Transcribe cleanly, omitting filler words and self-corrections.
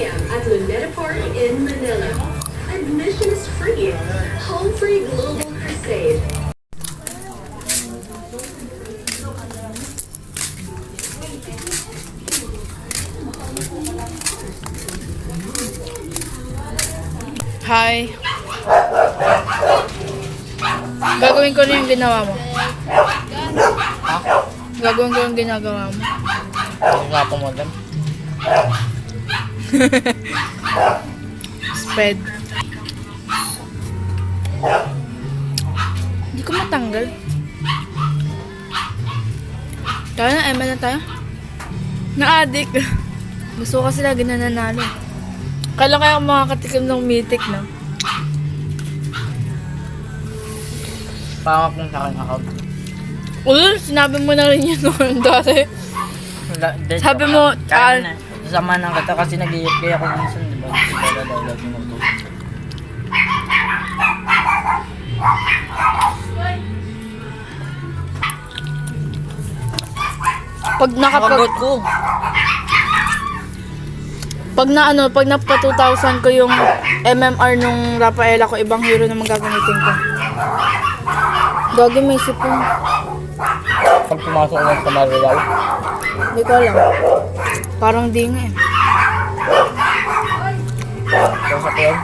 p.m. at Luneta Park in Manila. Admission is free. Home Free Global Crusade. Hi. Gagawin ko rin yung ginawa mo. Ha? Gagawin ko yung ginagawa mo. Nga po mo dun. Spread. Hindi ko matanggal. Kaya na, Emma na tayo. Na-addict. Gusto ko kasi lagi na nanalo. Kailan kaya ako makakatikim ng mythic, no? Pangap lang sa akin account. Sinabi mo na rin yun noon dati. Sabi mo, kaya na. Sasama ng kata kasi nag-iip kaya ako minsan, di ba? Lagi mo. Pag Nakagot ko. pag napa 2,000 ko yung MMR nung Rafaela ko, ibang hero na magagamitin ko. Gagi, may sipon. Pag pumasok lang sa Marilaw. Hindi ko alam. Parang di nga eh. Pasok yun.